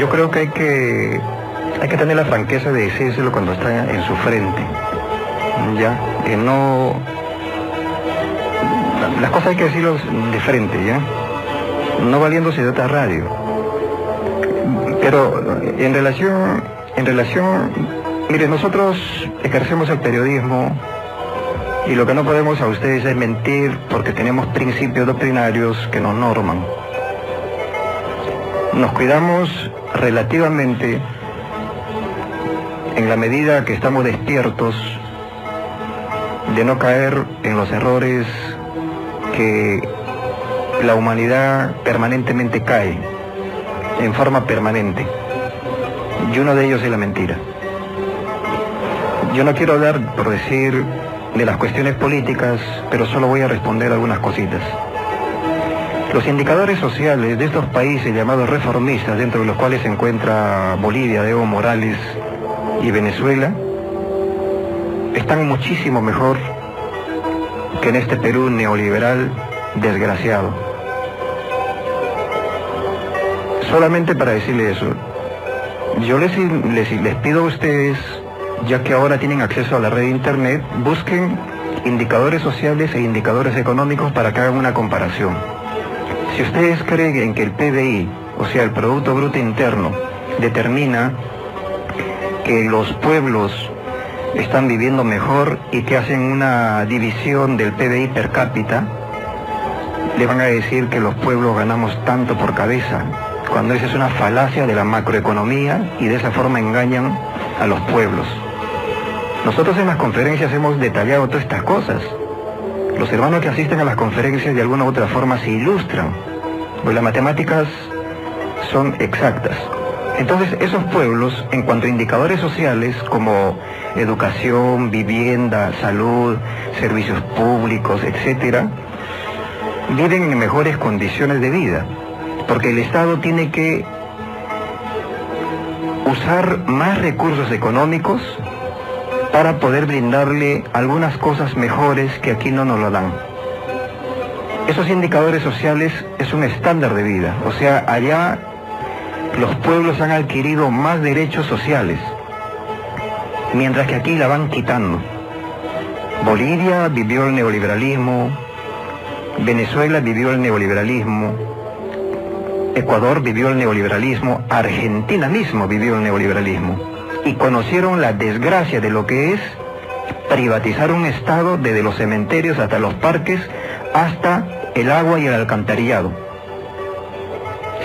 yo creo que hay que tener la franqueza de decírselo cuando está en su frente, ya, que no, las cosas hay que decirlos de frente, ya, no valiéndose de otra radio. Pero en relación, mire, nosotros ejercemos el periodismo y lo que no podemos a ustedes es mentir porque tenemos principios doctrinarios que nos norman. Nos cuidamos relativamente en la medida que estamos despiertos de no caer en los errores que la humanidad permanentemente cae, en forma permanente, y uno de ellos es la mentira. Yo no quiero hablar, por decir, de las cuestiones políticas, pero solo voy a responder algunas cositas. Los indicadores sociales de estos países llamados reformistas, dentro de los cuales se encuentra Bolivia, de Evo Morales y Venezuela, están muchísimo mejor que en este Perú neoliberal desgraciado. Solamente para decirle eso, yo les pido a ustedes, ya que ahora tienen acceso a la red de internet, busquen indicadores sociales e indicadores económicos para que hagan una comparación. Si ustedes creen que el PBI, o sea, el Producto Bruto Interno, determina que los pueblos están viviendo mejor y que hacen una división del PBI per cápita, le van a decir que los pueblos ganamos tanto por cabeza, cuando esa es una falacia de la macroeconomía y de esa forma engañan a los pueblos. Nosotros en las conferencias hemos detallado todas estas cosas. Los hermanos que asisten a las conferencias de alguna u otra forma se ilustran, pues las matemáticas son exactas. Entonces esos pueblos, en cuanto a indicadores sociales como educación, vivienda, salud, servicios públicos, etcétera, viven en mejores condiciones de vida, porque el Estado tiene que usar más recursos económicos para poder brindarle algunas cosas mejores que aquí no nos lo dan. Esos indicadores sociales es un estándar de vida, o sea, allá los pueblos han adquirido más derechos sociales, mientras que aquí la van quitando. Bolivia vivió el neoliberalismo, Venezuela vivió el neoliberalismo, Ecuador vivió el neoliberalismo, Argentina mismo vivió el neoliberalismo. Y conocieron la desgracia de lo que es privatizar un Estado desde los cementerios hasta los parques, hasta el agua y el alcantarillado.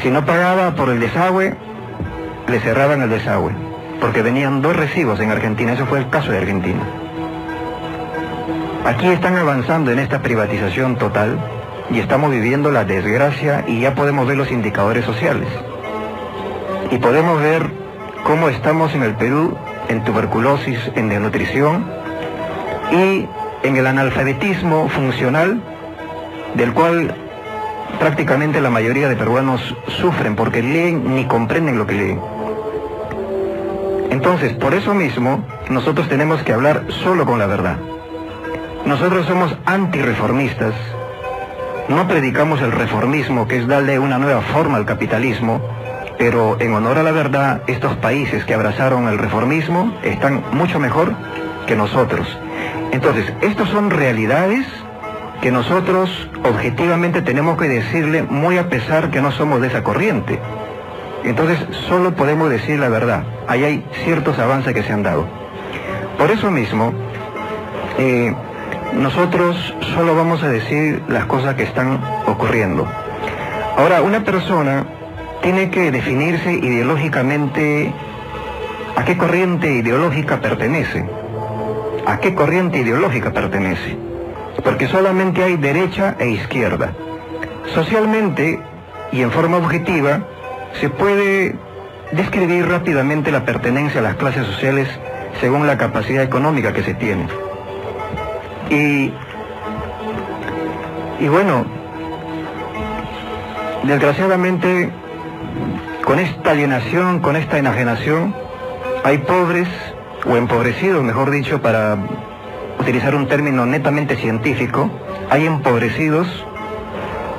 Si no pagaba por el desagüe, le cerraban el desagüe, porque venían 2 recibos en Argentina. Eso fue el caso de Argentina. Aquí están avanzando en esta privatización total y estamos viviendo la desgracia, y ya podemos ver los indicadores sociales. Y podemos ver cómo estamos en el Perú en tuberculosis, en desnutrición y en el analfabetismo funcional, del cual prácticamente la mayoría de peruanos sufren porque leen ni comprenden lo que leen. Entonces, por eso mismo, nosotros tenemos que hablar solo con la verdad. Nosotros somos antirreformistas, no predicamos el reformismo, que es darle una nueva forma al capitalismo, pero en honor a la verdad, estos países que abrazaron el reformismo están mucho mejor que nosotros. Entonces, estas son realidades que nosotros objetivamente tenemos que decirle, muy a pesar que no somos de esa corriente. Entonces, solo podemos decir la verdad. Ahí hay ciertos avances que se han dado. Por eso mismo, nosotros solo vamos a decir las cosas que están ocurriendo. Ahora, una persona tiene que definirse ideológicamente a qué corriente ideológica pertenece. ¿A qué corriente ideológica pertenece? Porque solamente hay derecha e izquierda. Socialmente y en forma objetiva se puede describir rápidamente la pertenencia a las clases sociales según la capacidad económica que se tiene. Y bueno, desgraciadamente, con esta alienación, con esta enajenación, hay pobres, o empobrecidos, mejor dicho, para utilizar un término netamente científico, hay empobrecidos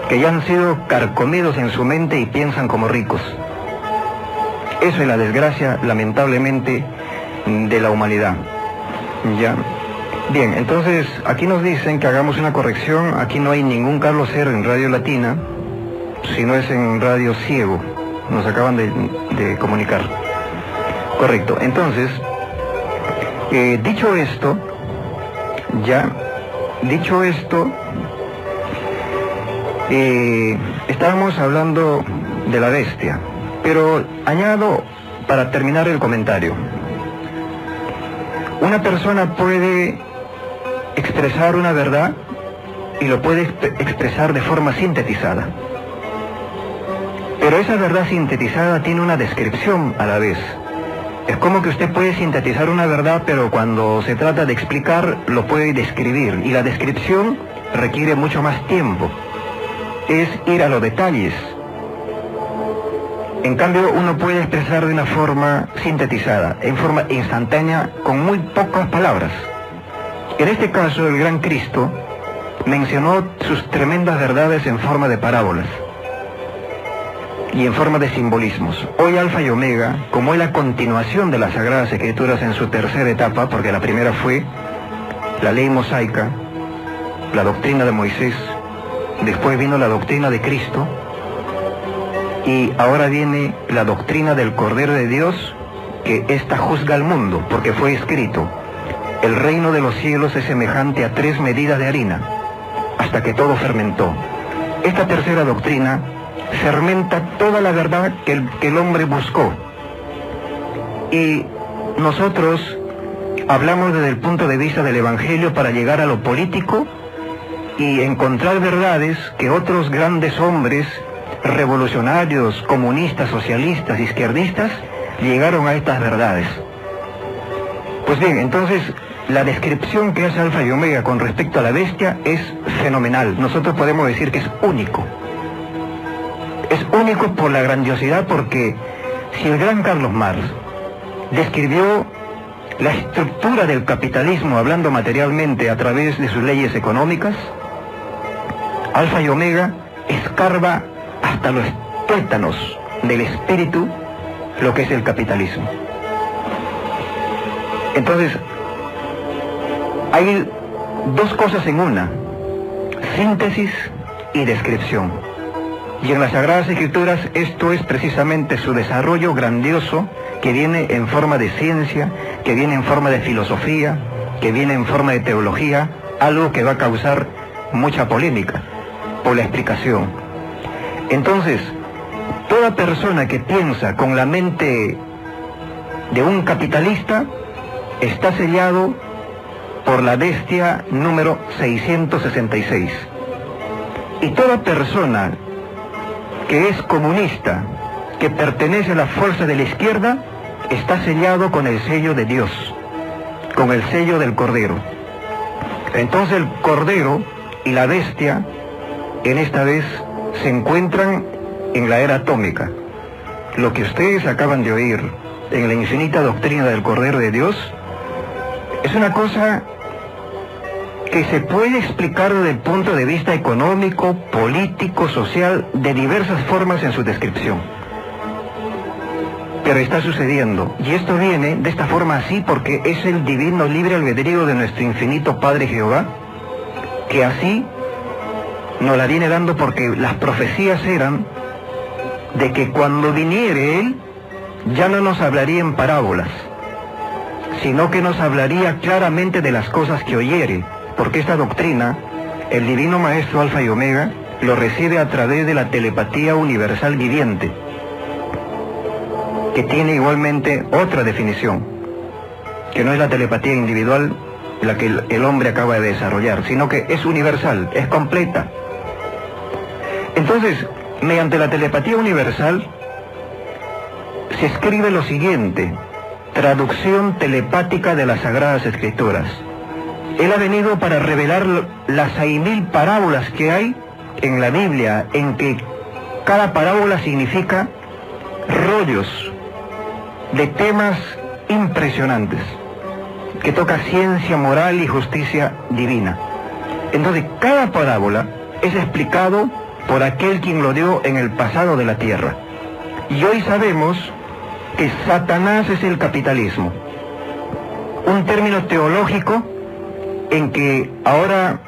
que ya han sido carcomidos en su mente y piensan como ricos. Eso es la desgracia, lamentablemente, de la humanidad. ¿Ya? Bien, entonces, aquí nos dicen que hagamos una corrección. Aquí no hay ningún Carlos Cero en Radio Latina, sino es en Radio Ciego. Nos acaban de comunicar. Correcto. Entonces, dicho esto, estábamos hablando de la bestia, pero añado para terminar el comentario. Una persona puede expresar una verdad y lo puede expresar de forma sintetizada. Pero esa verdad sintetizada tiene una descripción a la vez. Es como que usted puede sintetizar una verdad, pero cuando se trata de explicar, lo puede describir. Y la descripción requiere mucho más tiempo. Es ir a los detalles. En cambio, uno puede expresar de una forma sintetizada, en forma instantánea, con muy pocas palabras. En este caso, el gran Cristo mencionó sus tremendas verdades en forma de parábolas y en forma de simbolismos. Hoy Alfa y Omega, como es la continuación de las Sagradas Escrituras en su tercera etapa, porque la primera fue la ley mosaica, la doctrina de Moisés, después vino la doctrina de Cristo, y ahora viene la doctrina del Cordero de Dios, que ésta juzga al mundo, porque fue escrito: el reino de los cielos es semejante a 3 medidas de harina, hasta que todo fermentó. Esta tercera doctrina fermenta toda la verdad que el hombre buscó. Y nosotros hablamos desde el punto de vista del Evangelio para llegar a lo político y encontrar verdades que otros grandes hombres revolucionarios, comunistas, socialistas, izquierdistas, llegaron a estas verdades. Pues bien, entonces, la descripción que hace Alfa y Omega con respecto a la bestia es fenomenal. Nosotros podemos decir que es único. Es único por la grandiosidad, porque si el gran Carlos Marx describió la estructura del capitalismo hablando materialmente a través de sus leyes económicas, Alfa y Omega escarba hasta los tuétanos del espíritu lo que es el capitalismo. Entonces, hay dos cosas en una: síntesis y descripción. Y en las Sagradas Escrituras esto es precisamente su desarrollo grandioso, que viene en forma de ciencia, que viene en forma de filosofía, que viene en forma de teología, algo que va a causar mucha polémica por la explicación. Entonces, toda persona que piensa con la mente de un capitalista está sellado por la bestia número 666. Y toda persona que es comunista, que pertenece a la fuerza de la izquierda, está sellado con el sello de Dios, con el sello del Cordero. Entonces el Cordero y la bestia en esta vez se encuentran en la era atómica. Lo que ustedes acaban de oír en la infinita doctrina del Cordero de Dios es una cosa que se puede explicar desde el punto de vista económico, político, social, de diversas formas en su descripción. Pero está sucediendo, y esto viene de esta forma así porque es el divino libre albedrío de nuestro infinito Padre Jehová, que así nos la viene dando, porque las profecías eran de que cuando viniere Él, ya no nos hablaría en parábolas, sino que nos hablaría claramente de las cosas que oyere, porque esta doctrina, el Divino Maestro Alfa y Omega, lo recibe a través de la telepatía universal viviente, que tiene igualmente otra definición, que no es la telepatía individual la que el hombre acaba de desarrollar, sino que es universal, es completa. Entonces, mediante la telepatía universal, se escribe lo siguiente: traducción telepática de las Sagradas Escrituras. Él ha venido para revelar las 6.000 parábolas que hay en la Biblia, en que cada parábola significa rollos de temas impresionantes, que toca ciencia, moral y justicia divina. Entonces, cada parábola es explicado por aquel quien lo dio en el pasado de la tierra. Y hoy sabemos que Satanás es el capitalismo. Un término teológico en que ahora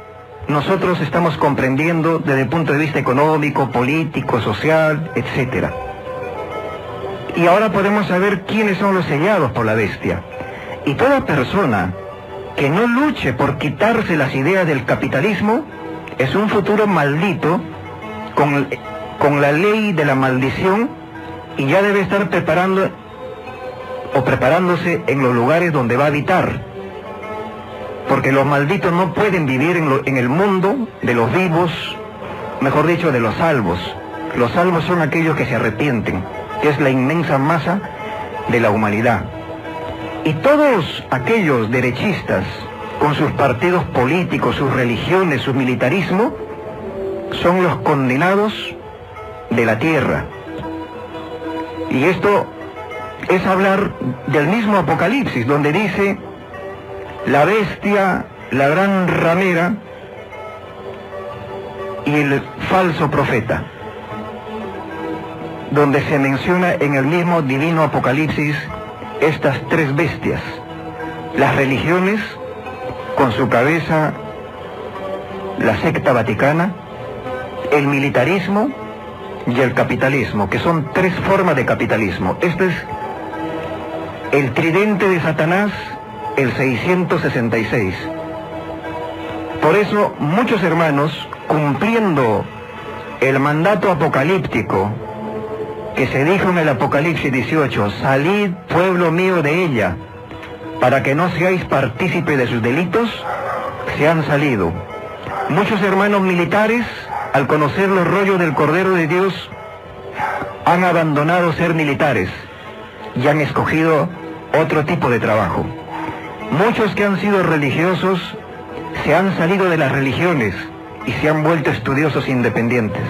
nosotros estamos comprendiendo desde el punto de vista económico, político, social, etc. Y ahora podemos saber quiénes son los sellados por la bestia. Y toda persona que no luche por quitarse las ideas del capitalismo es un futuro maldito con la ley de la maldición, y ya debe estar preparándose en los lugares donde va a habitar. Porque los malditos no pueden vivir en el mundo de los vivos, mejor dicho, de los salvos. Los salvos son aquellos que se arrepienten, que es la inmensa masa de la humanidad. Y todos aquellos derechistas, con sus partidos políticos, sus religiones, su militarismo, son los condenados de la tierra. Y esto es hablar del mismo Apocalipsis, donde dice: la bestia, la gran ramera y el falso profeta, donde se menciona en el mismo divino Apocalipsis estas tres bestias: las religiones, con su cabeza la secta vaticana, el militarismo y el capitalismo, que son tres formas de capitalismo. Este es el tridente de Satanás, el 666. Por eso muchos hermanos, cumpliendo el mandato apocalíptico que se dijo en el Apocalipsis 18, salid pueblo mío de ella, para que no seáis partícipe de sus delitos, se han salido. Muchos hermanos militares, al conocer los rollos del Cordero de Dios, han abandonado ser militares y han escogido otro tipo de trabajo. Muchos que han sido religiosos se han salido de las religiones y se han vuelto estudiosos independientes.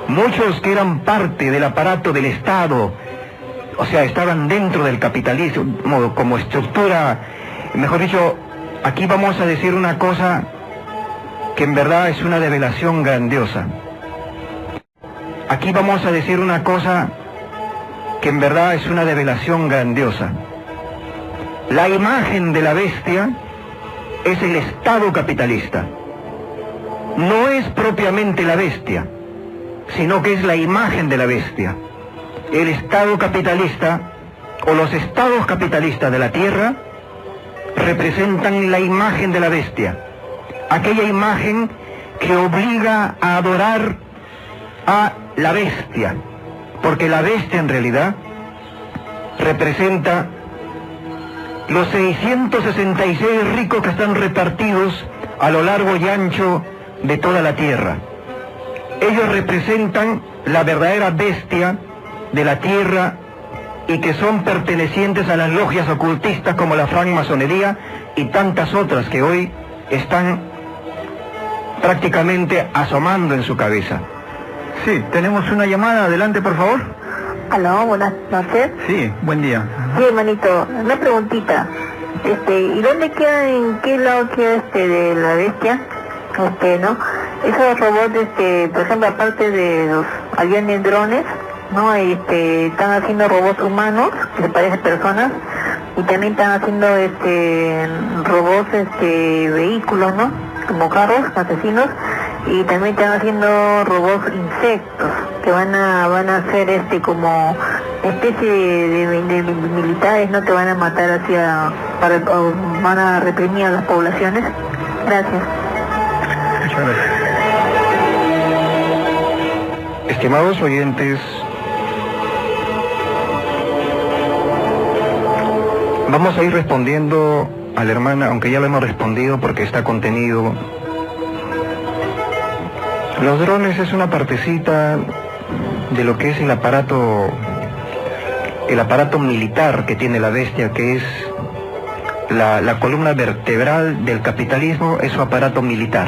Muchos que eran parte del aparato del Estado, o sea, estaban dentro del capitalismo como estructura, mejor dicho, aquí vamos a decir una cosa que en verdad es una develación grandiosa. Aquí vamos a decir una cosa que en verdad es una develación grandiosa. La imagen de la bestia es el Estado capitalista. No es propiamente la bestia, sino que es la imagen de la bestia. El Estado capitalista o los estados capitalistas de la tierra representan la imagen de la bestia, aquella imagen que obliga a adorar a la bestia, porque la bestia en realidad representa los 666 ricos que están repartidos a lo largo y ancho de toda la tierra. Ellos representan la verdadera bestia de la tierra y que son pertenecientes a las logias ocultistas como la francmasonería y tantas otras que hoy están prácticamente asomando en su cabeza. Sí, tenemos una llamada, adelante por favor. Aló, buenas noches. Sí, buen día. Sí, hermanito, una preguntita. ¿Y dónde queda, en qué lado queda de la bestia? ¿No? Esos robots, por ejemplo, aparte de los aviones drones, ¿no? Están haciendo robots humanos, que se parecen personas, y también están haciendo robots, vehículos, ¿no? Como carros, asesinos, y también están haciendo robots insectos, que van a ser como especie de militares, ¿no? Que van a matar van a reprimir a las poblaciones. Gracias. Muchas gracias. Estimados oyentes, vamos a ir respondiendo a la hermana, aunque ya lo hemos respondido porque está contenido. Los drones es una partecita de lo que es el aparato militar que tiene la bestia, que es la columna vertebral del capitalismo, es su aparato militar.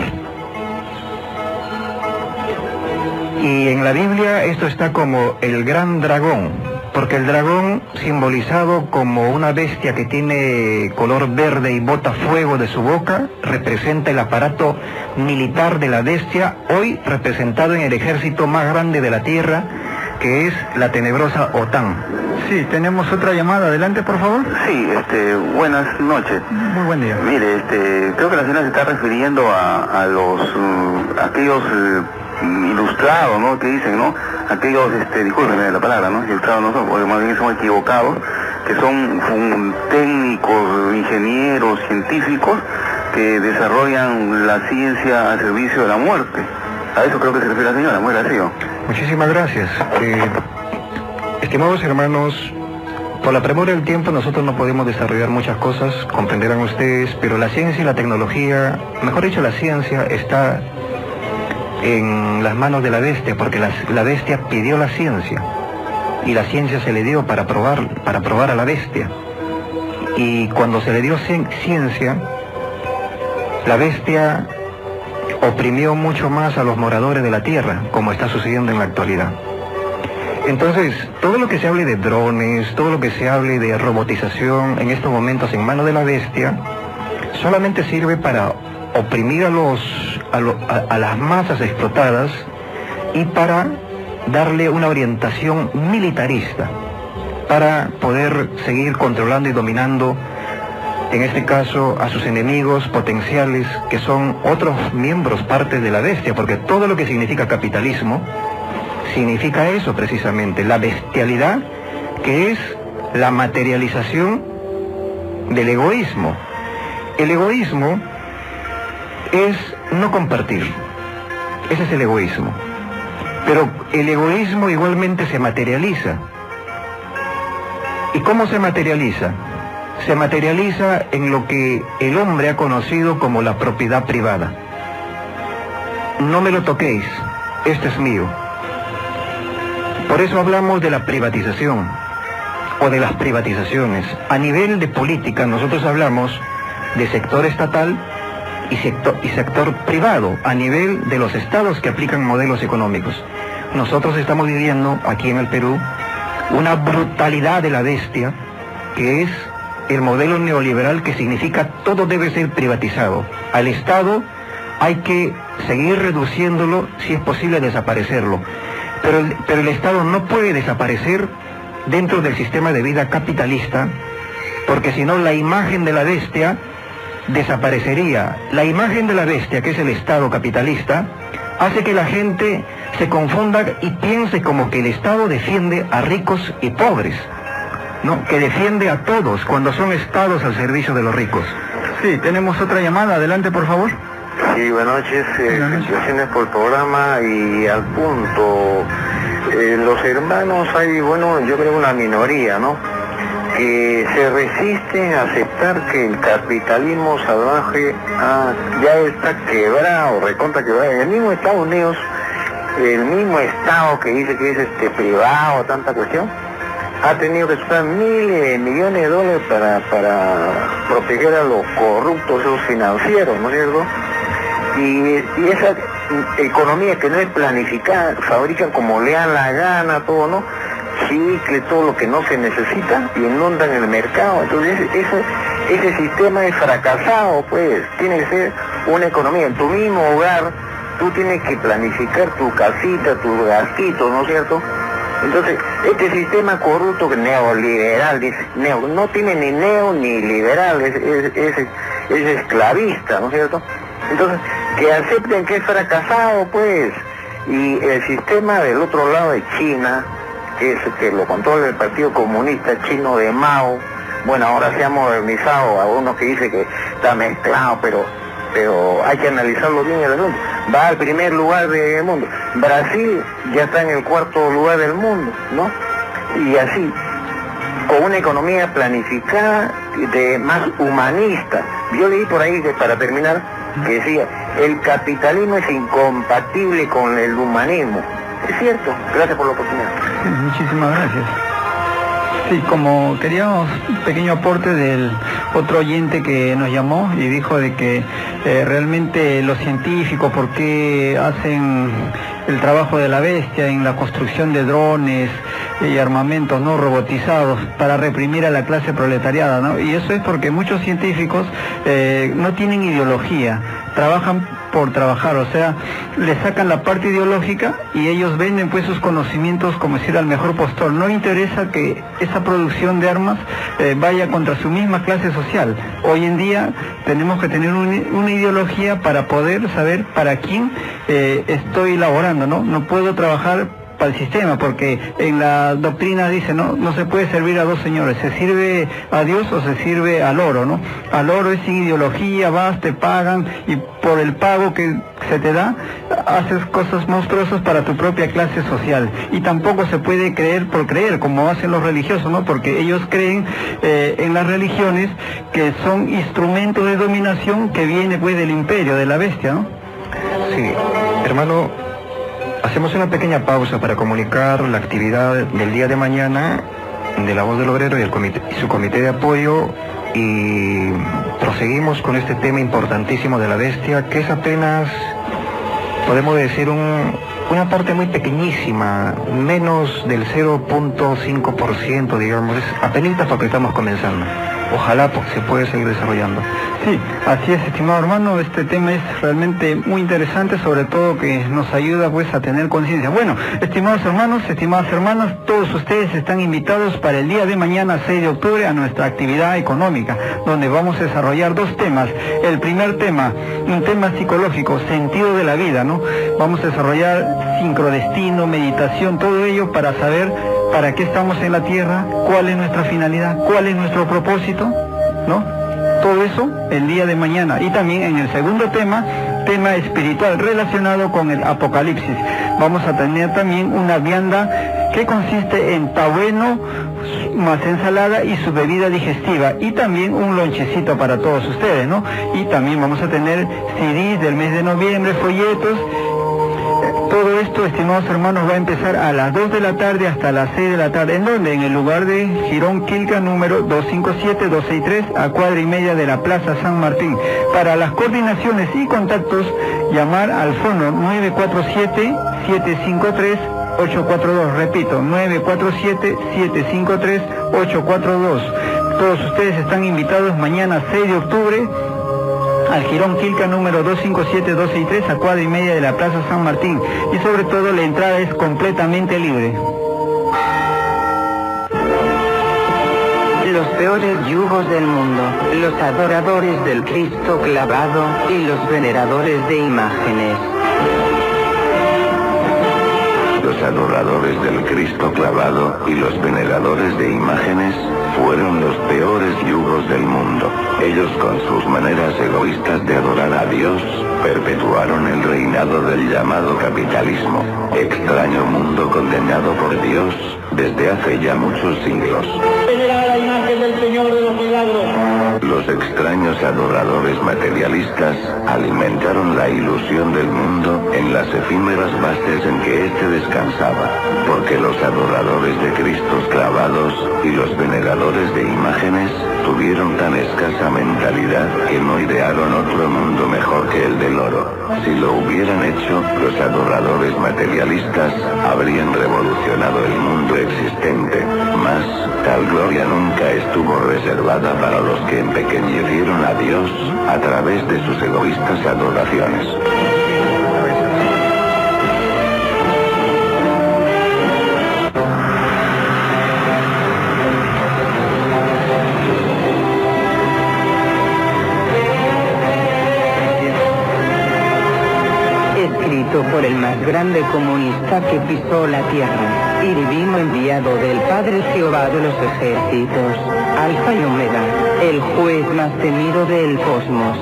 Y en la Biblia esto está como el gran dragón, porque el dragón, simbolizado como una bestia que tiene color verde y bota fuego de su boca, representa el aparato militar de la bestia, hoy representado en el ejército más grande de la tierra, que es la tenebrosa OTAN. Sí, tenemos otra llamada. Adelante, por favor. Sí, buenas noches. Muy buen día. Mire, creo que la señora se está refiriendo a los aquellos ilustrados, ¿no? Que dicen, ¿no? Aquellos, discúlpenme la palabra, ¿no? Ilustrados no son, porque más bien son equivocados, que son técnicos, ingenieros, científicos, que desarrollan la ciencia al servicio de la muerte. A eso creo que se refiere la señora, muy gracioso. Muchísimas gracias. Estimados hermanos, por la premura del tiempo nosotros no podemos desarrollar muchas cosas, comprenderán ustedes, pero la ciencia y la tecnología, mejor dicho la ciencia, está en las manos de la bestia, porque la bestia pidió la ciencia, y la ciencia se le dio para probar a la bestia. Y cuando se le dio ciencia, la bestia oprimió mucho más a los moradores de la tierra, como está sucediendo en la actualidad. Entonces, todo lo que se hable de drones, todo lo que se hable de robotización en estos momentos en manos de la bestia, solamente sirve para oprimir a las masas explotadas y para darle una orientación militarista, para poder seguir controlando y dominando, en este caso, a sus enemigos potenciales, que son otros miembros, partes de la bestia, porque todo lo que significa capitalismo significa eso precisamente, la bestialidad, que es la materialización del egoísmo. El egoísmo es no compartir, ese es el egoísmo. Pero el egoísmo igualmente se materializa. ¿Y cómo se materializa? Se materializa en lo que el hombre ha conocido como la propiedad privada. No me lo toquéis, esto es mío. Por eso hablamos de la privatización o de las privatizaciones. A nivel de política nosotros hablamos de sector estatal y sector privado, a nivel de los estados que aplican modelos económicos. Nosotros estamos viviendo aquí en el Perú una brutalidad de la bestia, que es el modelo neoliberal, que significa todo debe ser privatizado. Al Estado hay que seguir reduciéndolo, si es posible desaparecerlo. Pero el Estado no puede desaparecer dentro del sistema de vida capitalista, porque si no la imagen de la bestia desaparecería. La imagen de la bestia, que es el Estado capitalista, hace que la gente se confunda y piense como que el Estado defiende a ricos y pobres, no, que defiende a todos cuando son estados al servicio de los ricos. Sí, tenemos otra llamada. Adelante, por favor. Sí, buenas noches. Felicitaciones por el programa y al punto. Los hermanos hay, yo creo una minoría, ¿no? Que se resisten a aceptar que el capitalismo salvaje ya está quebrado, recontra quebrado. En el mismo Estados Unidos, el mismo Estado que dice que es privado, tanta cuestión, ha tenido que usar miles de millones de dólares para proteger a los corruptos, esos financieros, ¿no es cierto? Y esa economía que no es planificada, fabrican como le dan la gana, todo, ¿no? Chicle, todo lo que no se necesita, y inundan el mercado. Entonces ese sistema es fracasado, pues. Tiene que ser una economía. En tu mismo hogar, tú tienes que planificar tu casita, tus gastitos, ¿no es cierto? Entonces, este sistema corrupto neoliberal, no tiene ni neo ni liberal, es esclavista, ¿no es cierto? Entonces, que acepten que es fracasado, pues. Y el sistema del otro lado de China, que lo controla el Partido Comunista Chino de Mao, bueno, ahora se ha modernizado, a unos que dicen que está mezclado, pero hay que analizarlo bien el asunto. Va al primer lugar del mundo. Brasil ya está en el cuarto lugar del mundo, ¿no? Y así, con una economía planificada, más humanista. Yo leí por ahí, que para terminar, que decía, el capitalismo es incompatible con el humanismo. Es cierto. Gracias por la oportunidad. Sí, muchísimas gracias. Sí, como queríamos un pequeño aporte del otro oyente que nos llamó y dijo de que realmente los científicos, ¿por qué hacen el trabajo de la bestia en la construcción de drones y armamentos no robotizados para reprimir a la clase proletariada, ¿no? Y eso es porque muchos científicos no tienen ideología, trabajan por trabajar, o sea, le sacan la parte ideológica y ellos venden pues sus conocimientos como si era el mejor postor. No interesa que esa producción de armas vaya contra su misma clase social. Hoy en día tenemos que tener una ideología para poder saber para quién estoy laborando, ¿no? No puedo trabajar para el sistema, porque en la doctrina dice, no se puede servir a dos señores, se sirve a Dios o se sirve al oro, ¿no? Al oro es sin ideología, vas, te pagan y por el pago que se te da, haces cosas monstruosas para tu propia clase social. Y tampoco se puede creer por creer, como hacen los religiosos, ¿no? Porque ellos creen en las religiones que son instrumentos de dominación que viene pues del imperio, de la bestia, ¿no? Sí, hermano, hacemos una pequeña pausa para comunicar la actividad del día de mañana de La Voz del Obrero y su comité de apoyo, y proseguimos con este tema importantísimo de la bestia, que es apenas, podemos decir, una parte muy pequeñísima, menos del 0.5%, digamos, es apenas porque estamos comenzando. Ojalá se pueda seguir desarrollando. Sí, así es, estimado hermano, este tema es realmente muy interesante, sobre todo que nos ayuda pues a tener conciencia. Bueno, estimados hermanos, estimadas hermanas, todos ustedes están invitados para el día de mañana, 6 de octubre, a nuestra actividad económica, donde vamos a desarrollar dos temas. El primer tema, un tema psicológico, sentido de la vida, ¿no? Vamos a desarrollar sincrodestino, meditación, todo ello para saber para qué estamos en la tierra, cuál es nuestra finalidad, cuál es nuestro propósito, ¿no? Todo eso el día de mañana. Y también en el segundo tema espiritual relacionado con el Apocalipsis. Vamos a tener también una vianda que consiste en tabueno más ensalada y su bebida digestiva, y también un lonchecito para todos ustedes, ¿no? Y también vamos a tener CDs del mes de noviembre, folletos. Todo esto, estimados hermanos, va a empezar a las 2 de la tarde hasta las 6 de la tarde. ¿En dónde? En el lugar de Girón Quilca, número 257-263, a cuadra y media de la Plaza San Martín. Para las coordinaciones y contactos, llamar al fono 947-753-842. Repito, 947-753-842. Todos ustedes están invitados mañana 6 de octubre al Girón Quilca número 257-263, a cuadra y media de la Plaza San Martín, y sobre todo la entrada es completamente libre. Los peores yugos del mundo, los adoradores del Cristo clavado y los veneradores de imágenes. Los adoradores del Cristo clavado y los veneradores de imágenes fueron los peores yugos del mundo. Ellos, con sus maneras egoístas de adorar a Dios, perpetuaron el reinado del llamado capitalismo, extraño mundo condenado por Dios desde hace ya muchos siglos. Venerar la imagen del Señor de los milagros. Los extraños adoradores materialistas alimentaron la ilusión del mundo en las efímeras bases en que éste descansaba, porque los adoradores de Cristos clavados y los veneradores de imágenes tuvieron tan escasa mentalidad que no idearon otro mundo mejor que el del oro. Si lo hubieran hecho, los adoradores materialistas habrían revolucionado el mundo existente, mas tal gloria nunca estuvo reservada para los que empequeñecieron a Dios a través de sus egoístas adoraciones. Escrito por el más grande comunista que pisó la tierra y divino enviado del Padre Jehová de los ejércitos, Alfa y Omega, el juez más temido del cosmos.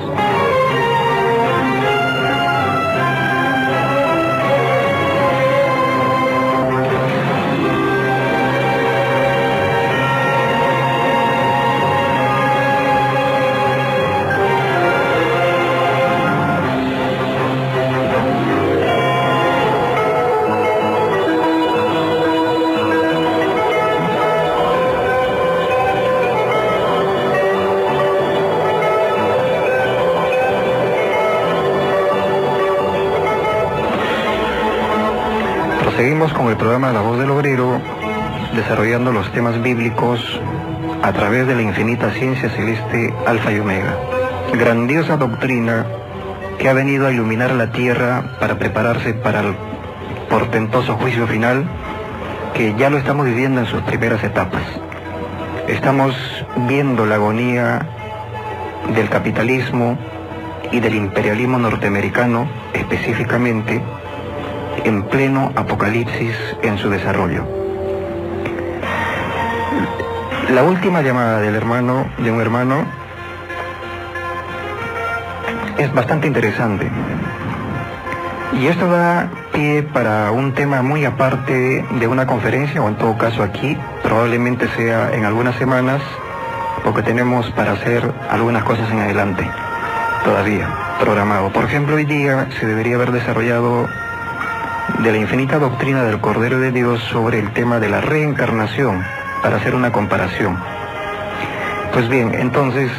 Seguimos con el programa La Voz del Obrero, desarrollando los temas bíblicos a través de la infinita ciencia celeste Alfa y Omega. Grandiosa doctrina que ha venido a iluminar la tierra para prepararse para el portentoso juicio final, que ya lo estamos viviendo en sus primeras etapas. Estamos viendo la agonía del capitalismo y del imperialismo norteamericano, específicamente, en pleno apocalipsis en su desarrollo. La última llamada de un hermano, es bastante interesante. Y esto da pie para un tema muy aparte de una conferencia, o en todo caso aquí, probablemente sea en algunas semanas, porque tenemos para hacer algunas cosas en adelante, todavía programado. Por ejemplo, hoy día se debería haber desarrollado de la infinita doctrina del Cordero de Dios sobre el tema de la reencarnación, para hacer una comparación. Pues bien, entonces,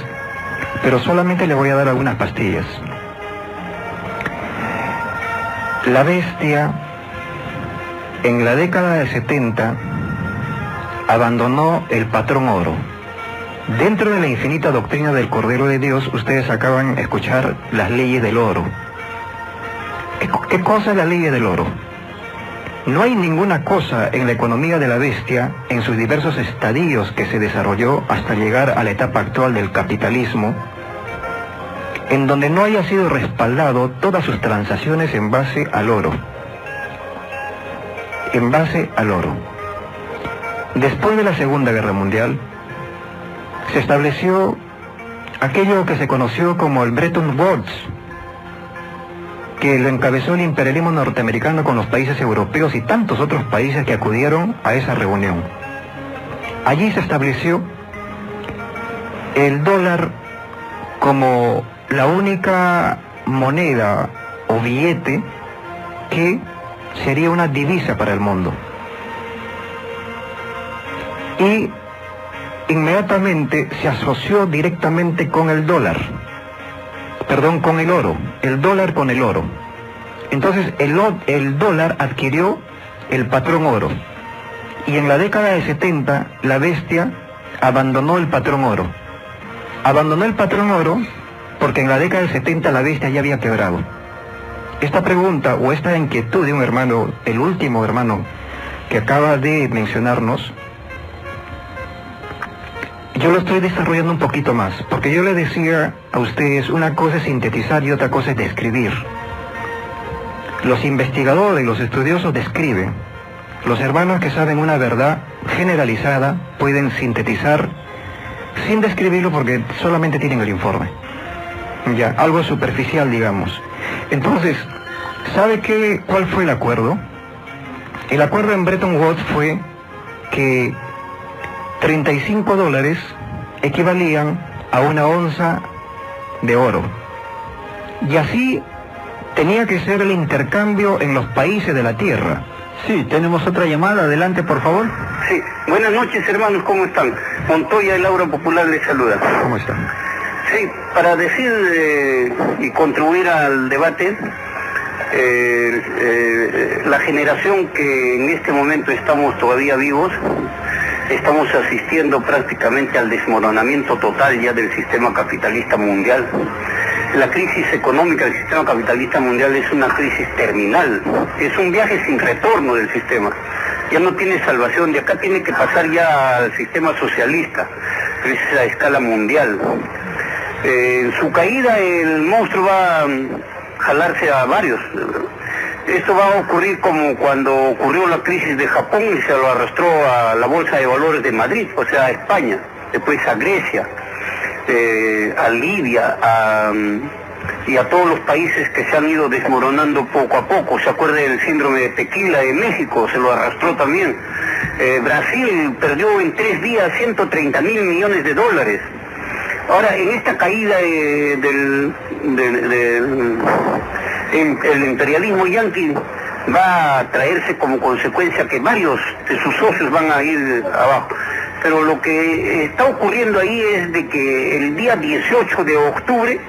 pero solamente le voy a dar algunas pastillas. La bestia, en la década de 70, abandonó el patrón oro. Dentro de la infinita doctrina del Cordero de Dios, ustedes acaban de escuchar las leyes del oro. ¿Qué cosa es la ley del oro? No hay ninguna cosa en la economía de la bestia, en sus diversos estadios que se desarrolló hasta llegar a la etapa actual del capitalismo, en donde no haya sido respaldado todas sus transacciones en base al oro. En base al oro. Después de la Segunda Guerra Mundial, se estableció aquello que se conoció como el Bretton Woods, que lo encabezó el imperialismo norteamericano con los países europeos y tantos otros países que acudieron a esa reunión. Allí se estableció el dólar como la única moneda o billete que sería una divisa para el mundo. Y inmediatamente se asoció directamente con el dólar, con el oro, el dólar con el oro. Entonces el dólar adquirió el patrón oro. Y en la década de 70 la bestia abandonó el patrón oro. Abandonó el patrón oro porque en la década de 70 la bestia ya había quebrado. Esta pregunta o esta inquietud de un hermano, el último hermano que acaba de mencionarnos, yo lo estoy desarrollando un poquito más, porque yo le decía a ustedes, una cosa es sintetizar y otra cosa es describir. Los investigadores, los estudiosos describen. Los hermanos que saben una verdad generalizada pueden sintetizar sin describirlo porque solamente tienen el informe. Ya, algo superficial, digamos. Entonces, ¿sabe cuál fue el acuerdo? El acuerdo en Bretton Woods fue que $35 equivalían a una onza de oro. Y así tenía que ser el intercambio en los países de la tierra. Sí, tenemos otra llamada. Adelante, por favor. Sí, buenas noches, hermanos, ¿cómo están? Montoya, el Aura Popular, les saluda. ¿Cómo están? Sí, para decir y contribuir al debate, la generación que en este momento estamos todavía vivos, estamos asistiendo prácticamente al desmoronamiento total ya del sistema capitalista mundial. La crisis económica del sistema capitalista mundial es una crisis terminal, es un viaje sin retorno del sistema. Ya no tiene salvación, de acá tiene que pasar ya al sistema socialista, crisis a escala mundial. En su caída el monstruo va a jalarse a varios. Esto va a ocurrir como cuando ocurrió la crisis de Japón y se lo arrastró a la Bolsa de Valores de Madrid, o sea, a España, después a Grecia, a Libia, y a todos los países que se han ido desmoronando poco a poco. ¿Se acuerda del síndrome de Tequila de México? Se lo arrastró también. Brasil perdió en 3 días 130.000 millones de dólares. Ahora, en esta caída del imperialismo yanqui va a traerse como consecuencia que varios de sus socios van a ir abajo. Pero lo que está ocurriendo ahí es de que el día 18 de octubre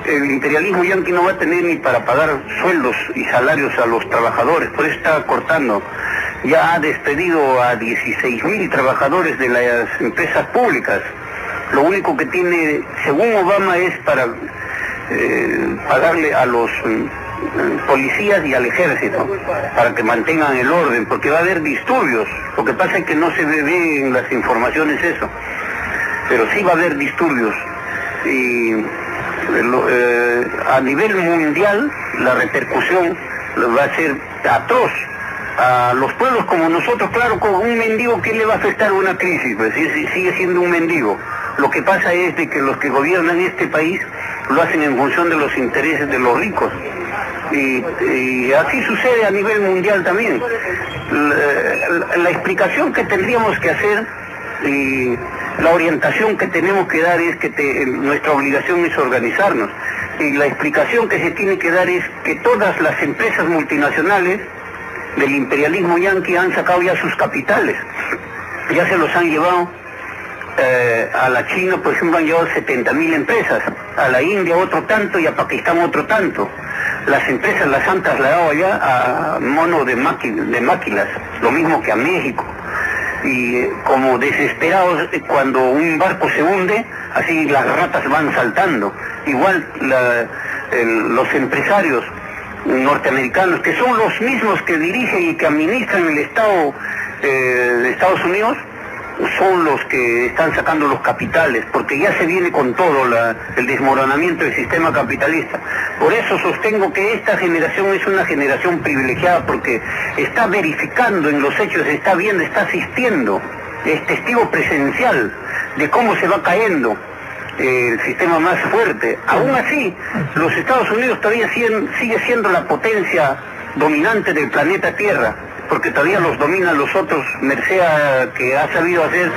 el imperialismo yanqui no va a tener ni para pagar sueldos y salarios a los trabajadores, por eso está cortando. Ya ha despedido a 16.000 trabajadores de las empresas públicas. Lo único que tiene, según Obama, es para pagarle a los policías y al ejército para que mantengan el orden, porque va a haber disturbios. Lo que pasa es que no se ve en las informaciones eso, pero sí va a haber disturbios. Y a nivel mundial la repercusión va a ser atroz. A los pueblos como nosotros, claro, con un mendigo, ¿qué le va a afectar una crisis? Pues sigue siendo un mendigo. Lo que pasa es de que los que gobiernan este país lo hacen en función de los intereses de los ricos. Y así sucede a nivel mundial también. La explicación que tendríamos que hacer y la orientación que tenemos que dar es que nuestra obligación es organizarnos. Y la explicación que se tiene que dar es que todas las empresas multinacionales del imperialismo yanqui han sacado ya sus capitales. Ya se los han llevado a la China, por ejemplo, han llevado 70.000 empresas, a la India otro tanto y a Pakistán otro tanto. Las empresas las han trasladado allá a mono de máquinas, lo mismo que a México. Y como desesperados, cuando un barco se hunde, así las ratas van saltando. Igual los empresarios norteamericanos, que son los mismos que dirigen y que administran el Estado de Estados Unidos, son los que están sacando los capitales, porque ya se viene con todo el desmoronamiento del sistema capitalista. Por eso sostengo que esta generación es una generación privilegiada, porque está verificando en los hechos, está viendo, está asistiendo, es testigo presencial de cómo se va cayendo el sistema más fuerte. Aún así, los Estados Unidos todavía sigue siendo la potencia dominante del planeta Tierra, porque todavía los dominan los otros, merced a que ha sabido hacer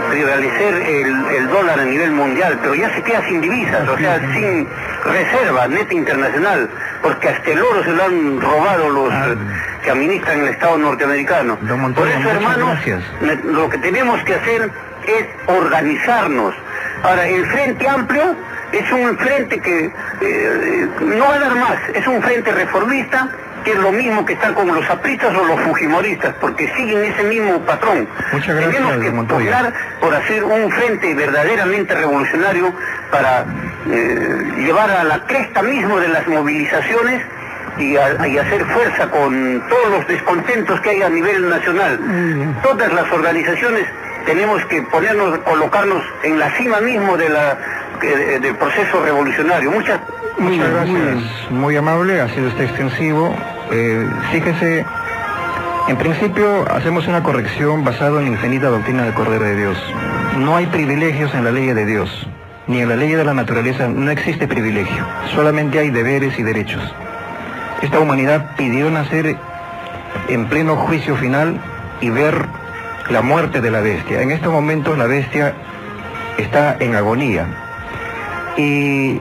prevalecer el dólar a nivel mundial, pero ya se queda sin divisas, o sea, sin reserva neta internacional, porque hasta el oro se lo han robado los que administran el Estado norteamericano. Por eso, hermanos, lo que tenemos que hacer es organizarnos. Ahora, el Frente Amplio es un frente que no va a dar más, es un frente reformista, que es lo mismo que estar con los apristas o los fujimoristas, porque siguen ese mismo patrón. Muchas gracias. Tenemos que pugnar por hacer un frente verdaderamente revolucionario para llevar a la cresta mismo de las movilizaciones y hacer fuerza con todos los descontentos que hay a nivel nacional. Todas las organizaciones tenemos que colocarnos en la cima mismo del proceso revolucionario. Muchas gracias, muy amable, ha sido usted extensivo. Fíjese, en principio hacemos una corrección basada en la infinita doctrina del Cordero de Dios. No hay privilegios en la ley de Dios, ni en la ley de la naturaleza no existe privilegio, solamente hay deberes y derechos. Esta humanidad pidió nacer en pleno juicio final y ver la muerte de la bestia. En estos momentos la bestia está en agonía. Y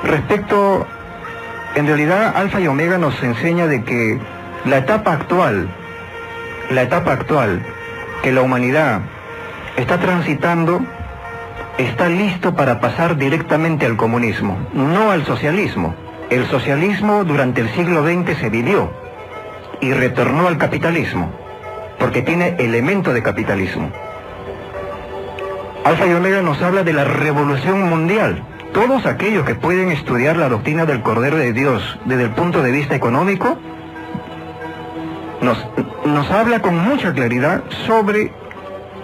respecto, en realidad Alfa y Omega nos enseña de que la etapa actual que la humanidad está transitando, está listo para pasar directamente al comunismo, no al socialismo. El socialismo durante el siglo XX se vivió y retornó al capitalismo, porque tiene elemento de capitalismo. Alfa y Omega nos habla de la revolución mundial. Todos aquellos que pueden estudiar la doctrina del Cordero de Dios desde el punto de vista económico, nos habla con mucha claridad sobre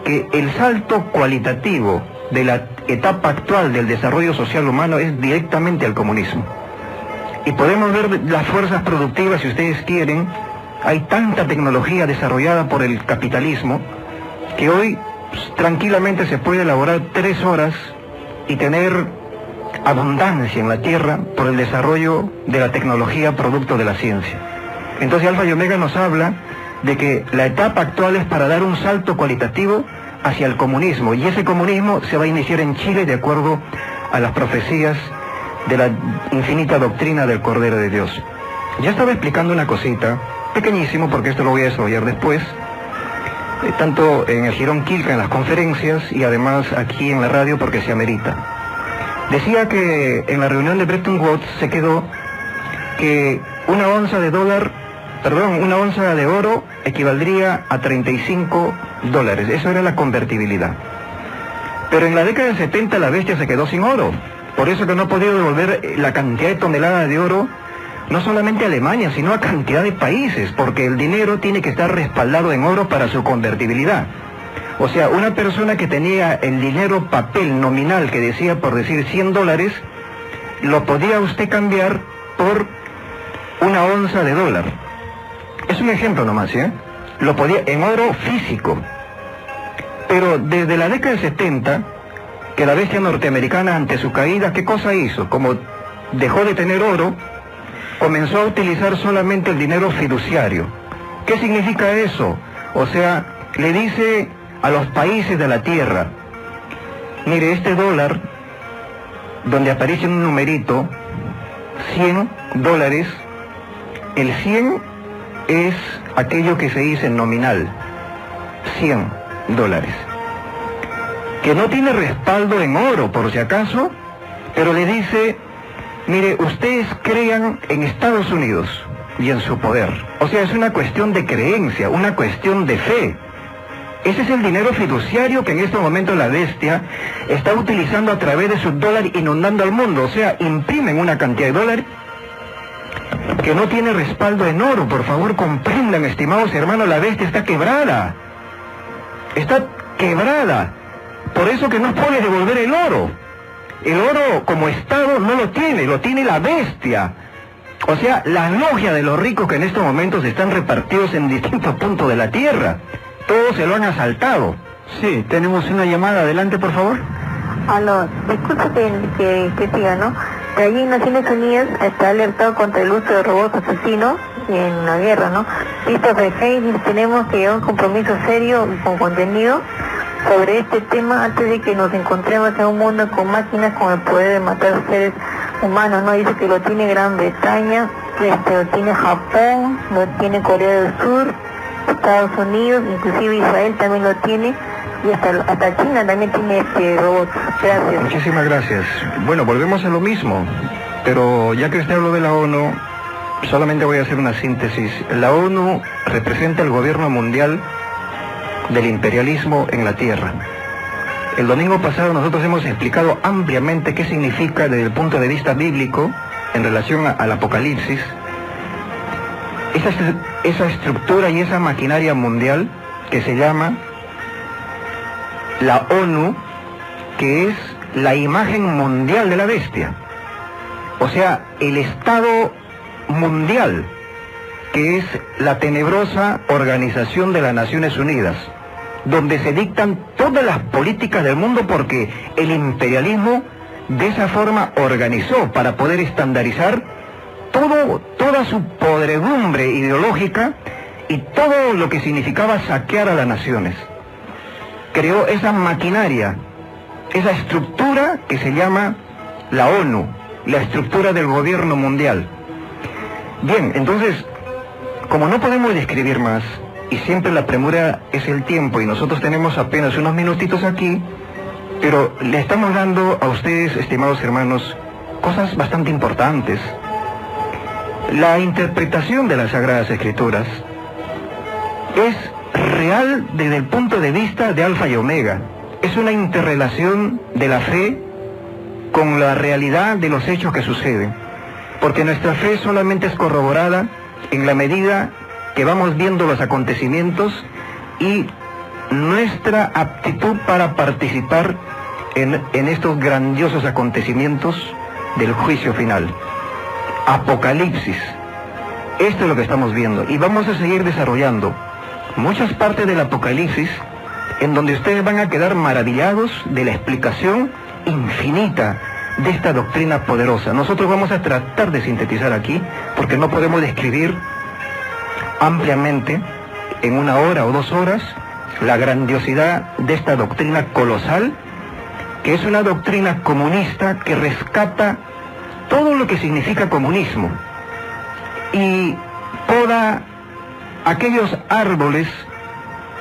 que el salto cualitativo de la etapa actual del desarrollo social humano es directamente al comunismo. Y podemos ver las fuerzas productivas, si ustedes quieren. Hay tanta tecnología desarrollada por el capitalismo que hoy tranquilamente se puede elaborar 3 horas y tener abundancia en la tierra por el desarrollo de la tecnología producto de la ciencia. Entonces Alfa y Omega nos habla de que la etapa actual es para dar un salto cualitativo hacia el comunismo, y ese comunismo se va a iniciar en Chile de acuerdo a las profecías de la infinita doctrina del Cordero de Dios. Ya estaba explicando una cosita, pequeñísimo, porque esto lo voy a desarrollar después, tanto en el Girón Quilca, en las conferencias, y además aquí en la radio, porque se amerita. Decía que en la reunión de Bretton Woods se quedó que una onza de oro equivaldría a $35. Eso era la convertibilidad. Pero en la década del 70 la bestia se quedó sin oro, Por eso que no ha podido devolver la cantidad de toneladas de oro, no solamente a Alemania, sino a cantidad de países, porque el dinero tiene que estar respaldado en oro para su convertibilidad. O sea, una persona que tenía el dinero papel nominal que decía, por decir, $100, lo podía usted cambiar por una onza de dólar. Es un ejemplo nomás, ¿eh? Lo podía en oro físico. Pero desde la década de 70, que la bestia norteamericana, ante su caída, ¿qué cosa hizo? Como dejó de tener oro, comenzó a utilizar solamente el dinero fiduciario. ¿Qué significa eso? O sea, le dice a los países de la tierra, mire, este dólar, donde aparece un numerito, $100, el 100 es aquello que se dice nominal, $100, que no tiene respaldo en oro, por si acaso, pero le dice, mire, ustedes crean en Estados Unidos y en su poder. O sea, es una cuestión de creencia, una cuestión de fe. Ese es el dinero fiduciario que en este momento la bestia está utilizando a través de sus dólares, inundando al mundo. O sea, imprimen una cantidad de dólares que no tiene respaldo en oro. Por favor, comprendan, estimados hermanos, la bestia está quebrada. Está quebrada. Por eso que no puede devolver el oro. El oro como Estado no lo tiene la bestia. O sea, la logia de los ricos que en estos momentos están repartidos en distintos puntos de la tierra. Todos se lo han asaltado. Sí, tenemos una llamada. Adelante, por favor. Aló, disculpa que siga, ¿no? De allí en Naciones Unidas está alertado contra el uso de robots asesinos en la guerra, ¿no? Christopher Hayes, tenemos que llevar un compromiso serio con contenido sobre este tema antes de que nos encontremos en un mundo con máquinas con el poder de matar seres humanos, ¿no? Dice que lo tiene Gran Bretaña, lo tiene Japón, lo tiene Corea del Sur, Estados Unidos, inclusive Israel también lo tiene, y hasta China también tiene robots. Gracias. Muchísimas gracias. Bueno, volvemos a lo mismo, pero ya que usted habló de la ONU, solamente voy a hacer una síntesis. La ONU representa el gobierno mundial del imperialismo en la tierra. El domingo pasado nosotros hemos explicado ampliamente qué significa desde el punto de vista bíblico en relación al Apocalipsis esa estructura y esa maquinaria mundial que se llama la ONU, que es la imagen mundial de la bestia. O sea, el Estado mundial, que es la tenebrosa Organización de las Naciones Unidas, donde se dictan todas las políticas del mundo, porque el imperialismo de esa forma organizó para poder estandarizar toda su podredumbre ideológica y todo lo que significaba saquear a las naciones. Creó esa maquinaria, esa estructura que se llama la ONU, la estructura del gobierno mundial. Bien, entonces, como no podemos describir más, y siempre la premura es el tiempo, y nosotros tenemos apenas unos minutitos aquí, pero le estamos dando a ustedes, estimados hermanos, cosas bastante importantes. La interpretación de las Sagradas Escrituras es real desde el punto de vista de Alfa y Omega. Es una interrelación de la fe con la realidad de los hechos que suceden, porque nuestra fe solamente es corroborada en la medida que vamos viendo los acontecimientos y nuestra aptitud para participar en estos grandiosos acontecimientos del juicio final. Apocalipsis. Esto es lo que estamos viendo y vamos a seguir desarrollando muchas partes del Apocalipsis en donde ustedes van a quedar maravillados de la explicación infinita de esta doctrina poderosa. Nosotros vamos a tratar de sintetizar aquí, porque no podemos describir ampliamente en 1 hora o 2 horas la grandiosidad de esta doctrina colosal, que es una doctrina comunista que rescata todo lo que significa comunismo y poda aquellos árboles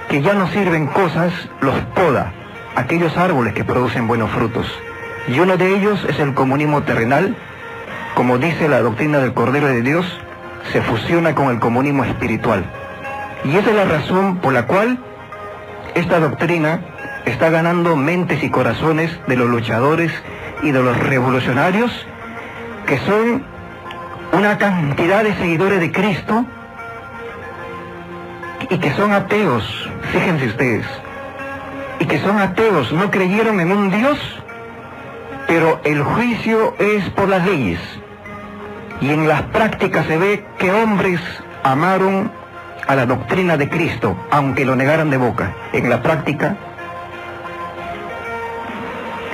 que ya no sirven cosas, los poda, aquellos árboles que producen buenos frutos. Y uno de ellos es el comunismo terrenal. Como dice la doctrina del Cordero de Dios, se fusiona con el comunismo espiritual. Y esa es la razón por la cual esta doctrina está ganando mentes y corazones de los luchadores y de los revolucionarios, que son una cantidad de seguidores de Cristo y que son ateos, fíjense ustedes, y que son ateos, no creyeron en un Dios, pero el juicio es por las leyes. Y en las prácticas se ve que hombres amaron a la doctrina de Cristo, aunque lo negaran de boca. En la práctica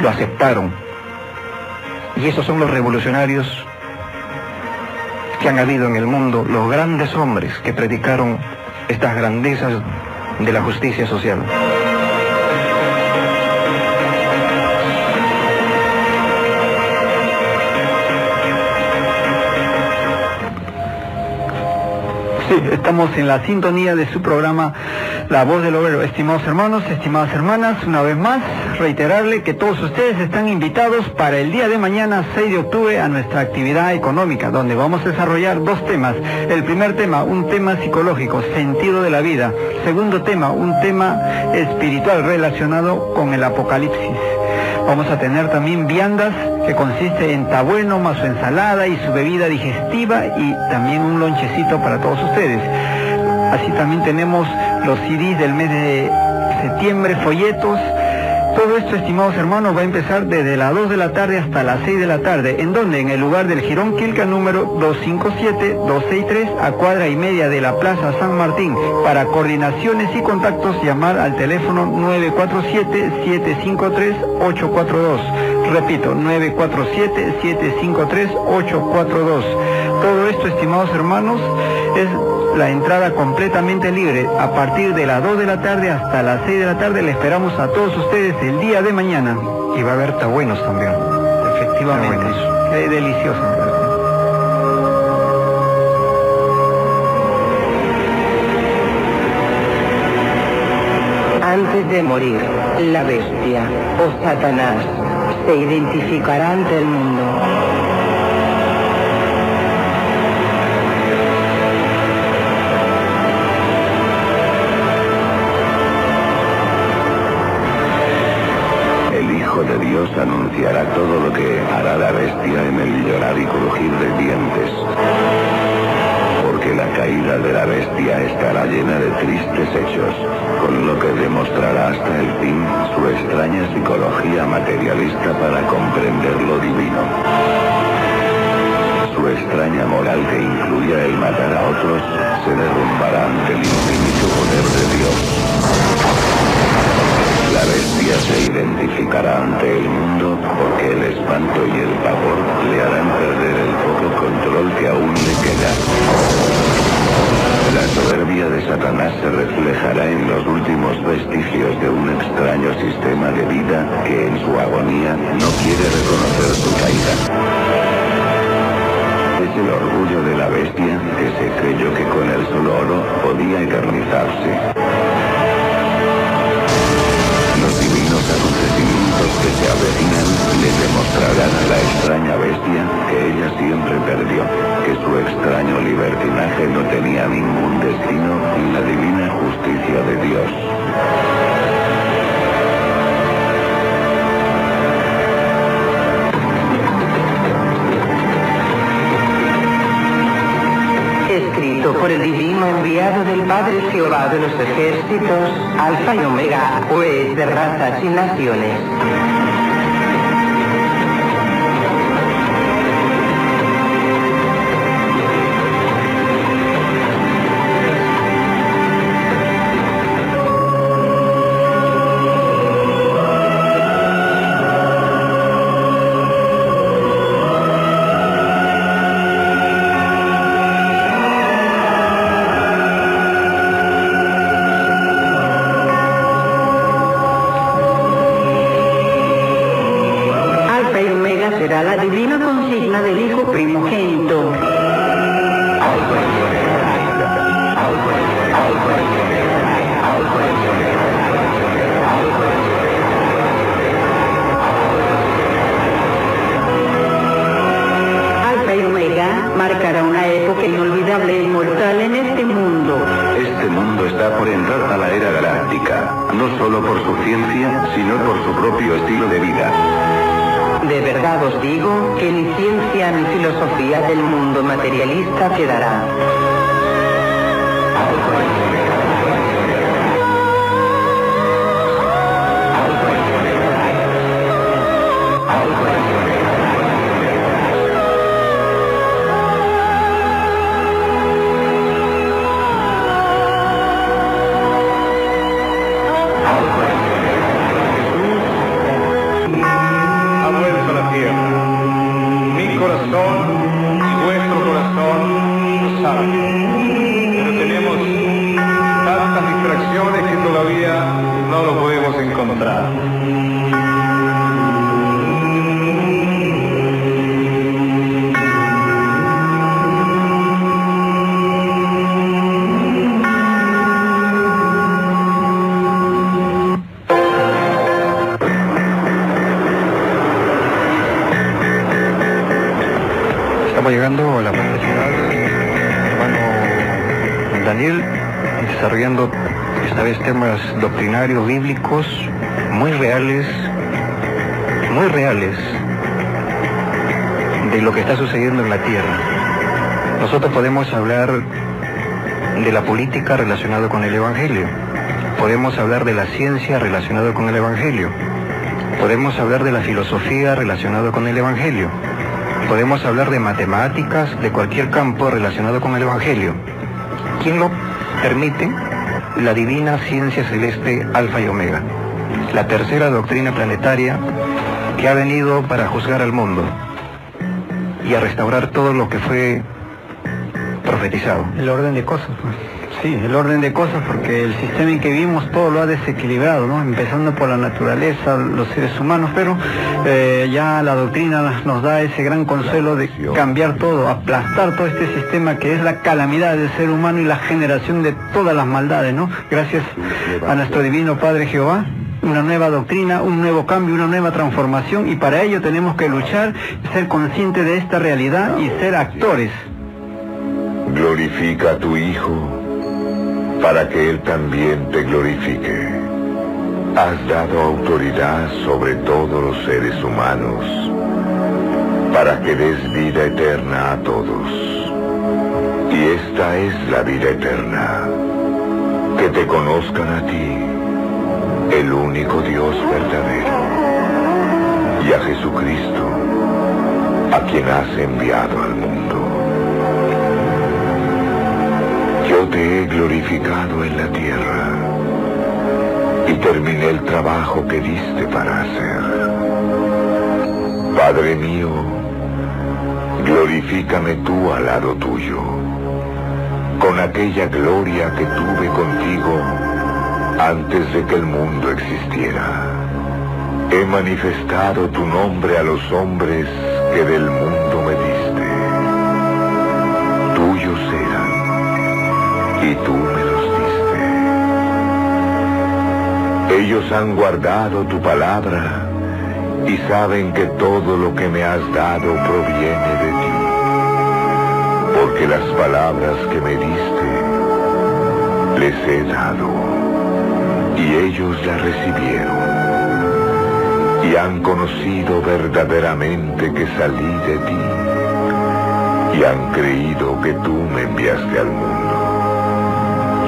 lo aceptaron. Y esos son los revolucionarios que han habido en el mundo, los grandes hombres que predicaron estas grandezas de la justicia social. Sí, estamos en la sintonía de su programa La Voz del Obrero. Estimados hermanos, estimadas hermanas, una vez más, reiterarle que todos ustedes están invitados para el día de mañana, 6 de octubre, a nuestra actividad económica, donde vamos a desarrollar 2 temas. El primer tema, un tema psicológico, sentido de la vida. Segundo tema, un tema espiritual relacionado con el Apocalipsis. Vamos a tener también viandas, que consiste en tabueno más su ensalada y su bebida digestiva, y también un lonchecito para todos ustedes. Así también tenemos los CDs del mes de septiembre, folletos. Todo esto, estimados hermanos, va a empezar desde las 2 de la tarde hasta las 6 de la tarde. ¿En dónde? En el lugar del Jirón Quilca número 257-263, a cuadra y media de la Plaza San Martín. Para coordinaciones y contactos, llamar al teléfono 947-753-842. Repito, 947-753-842. Todo esto, estimados hermanos, es la entrada completamente libre. A partir de las 2 de la tarde hasta las 6 de la tarde le esperamos a todos ustedes el día de mañana. Y va a haber tabuenos también. Efectivamente. Tabuenos. Qué delicioso. Antes de morir, la bestia o Satanás se identificará ante el mundo. De Dios anunciará todo lo que hará la bestia en el llorar y crujir de dientes. Porque la caída de la bestia estará llena de tristes hechos, con lo que demostrará hasta el fin su extraña psicología materialista para comprender lo divino. Su extraña moral, que incluya el matar a otros, se derrumbará ante el infinito poder de Dios. La bestia se identificará ante el mundo porque el espanto y el pavor le harán perder el poco control que aún le queda. La soberbia de Satanás se reflejará en los últimos vestigios de un extraño sistema de vida que en su agonía no quiere reconocer su caída. Es el orgullo de la bestia, que se creyó que con el solo oro podía eternizarse. Los divinos acontecimientos que se avecinan le demostrarán a la extraña bestia que ella siempre perdió, que su extraño libertinaje no tenía ningún destino en la divina justicia de Dios. Escrito por el divino enviado del Padre Jehová de los ejércitos, Alfa y Omega, juez de razas y naciones. Será la divina consigna del Hijo primogénito. Alfa y Omega marcará una época inolvidable e inmortal en este mundo. Este mundo está por entrar a la era galáctica, no solo por su ciencia, sino por su propio estilo de vida. De verdad os digo que ni ciencia ni filosofía del mundo materialista quedará. Estamos llegando a la parte final, hermano Daniel, desarrollando esta vez temas doctrinarios, bíblicos, muy reales de lo que está sucediendo en la tierra. Nosotros podemos hablar de la política relacionada con el Evangelio, podemos hablar de la ciencia relacionada con el Evangelio, podemos hablar de la filosofía relacionada con el Evangelio, podemos hablar de matemáticas, de cualquier campo relacionado con el Evangelio. ¿Quién lo permite? La divina ciencia celeste Alfa y Omega, la tercera doctrina planetaria que ha venido para juzgar al mundo y a restaurar todo lo que fue profetizado. El orden de cosas, pues. Sí, el orden de cosas, porque el sistema en que vivimos todo lo ha desequilibrado, ¿no? Empezando por la naturaleza, los seres humanos, pero ya la doctrina nos da ese gran consuelo de cambiar todo, aplastar todo este sistema que es la calamidad del ser humano y la generación de todas las maldades, ¿no? Gracias a nuestro divino Padre Jehová, una nueva doctrina, un nuevo cambio, una nueva transformación, y para ello tenemos que luchar, ser conscientes de esta realidad y ser actores. Glorifica a tu Hijo, para que Él también te glorifique. Has dado autoridad sobre todos los seres humanos, para que des vida eterna a todos. Y esta es la vida eterna, que te conozcan a ti, el único Dios verdadero, y a Jesucristo, a quien has enviado al mundo. Yo te he glorificado en la tierra y terminé el trabajo que diste para hacer. Padre mío, glorifícame tú al lado tuyo, con aquella gloria que tuve contigo antes de que el mundo existiera. He manifestado tu nombre a los hombres que del mundo me diste. Tuyos eran, y tú me los diste. Ellos han guardado tu palabra y saben que todo lo que me has dado proviene de ti. Porque las palabras que me diste les he dado, y ellos las recibieron, y han conocido verdaderamente que salí de ti, y han creído que tú me enviaste al mundo.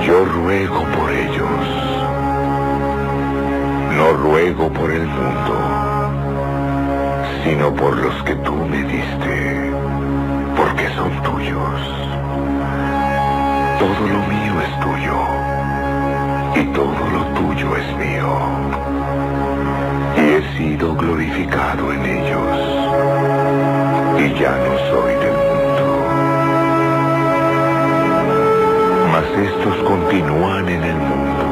Yo ruego por ellos, no ruego por el mundo, sino por los que tú me diste, porque son tuyos. Todo lo mío es tuyo, y todo lo tuyo es mío, y he sido glorificado en ellos, y ya no soy del mundo. Mas estos continúan en el mundo,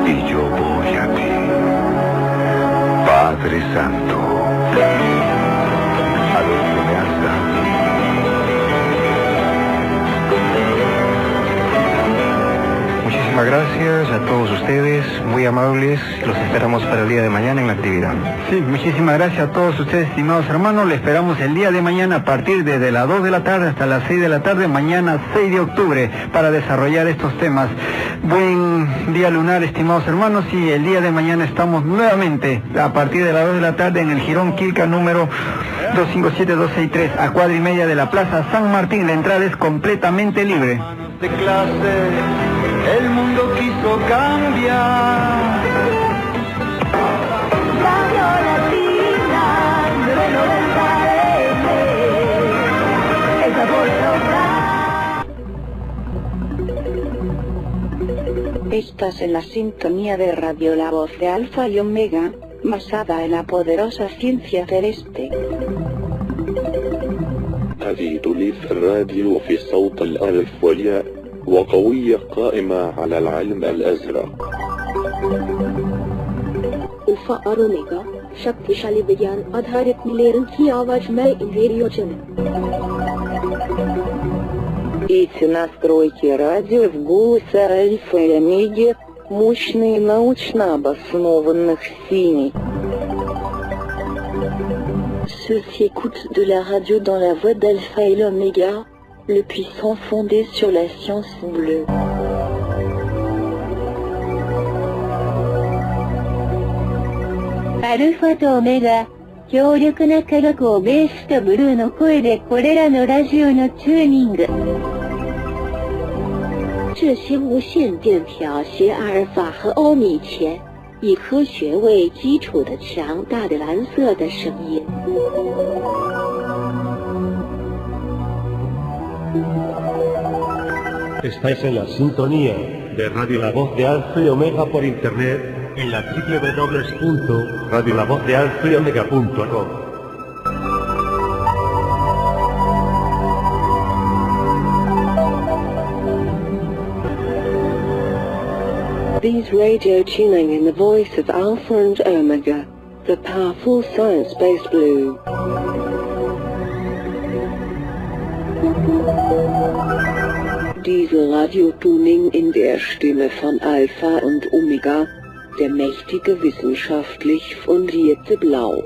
y yo voy a ti. Padre Santo, a los que me has dado, Muchísimas gracias a todos ustedes, muy amables. Los esperamos para el día de mañana en la actividad. Sí, muchísimas gracias a todos ustedes, estimados hermanos. Le esperamos el día de mañana a partir de las 2 de la tarde hasta las 6 de la tarde, mañana 6 de octubre, para desarrollar estos temas. Buen día lunar, estimados hermanos, y el día de mañana estamos nuevamente a partir de las 2 de la tarde en el Jirón Quilca número 257-263, a cuadra y media de la Plaza San Martín. La entrada es completamente libre. De clase, el mundo quiso cambiar. Radio Latina, 990 FM, Estás en la sintonía de Radio La Voz de Alfa y Omega, basada en la poderosa ciencia celeste. هذه تلف الراديو في صوت الألف والياء وقوية قائمة على العلم الأزرق. अल्फा और ओमेगा शक्तिशाली विज्ञान आधारित नीले की आवाज में radio channel. Эти настройки радио в голосе Альфа и Омеги мощные научно обоснованных синий. Ceux-ci écoutent de la radio dans la voix d'Alpha et l'Oméga, le puissant fondé sur la science bleue. Alpha と Omega、強力な科学をベースとブルーの声でこれらのラジオのチューニング。这些无线电条携阿尔法和欧米前，以科学为基础的强大的蓝色的声音。Estáis en la sintonía de Radio La Voz de Alfa y Omega por internet en la www.radiolavozdealfayomega.com. These radio tuning in the voice of Alpha and Omega, the powerful science-based blue. Diese Radio-Tuning in der Stimme von Alpha und Omega, der mächtige wissenschaftlich fundierte Blau.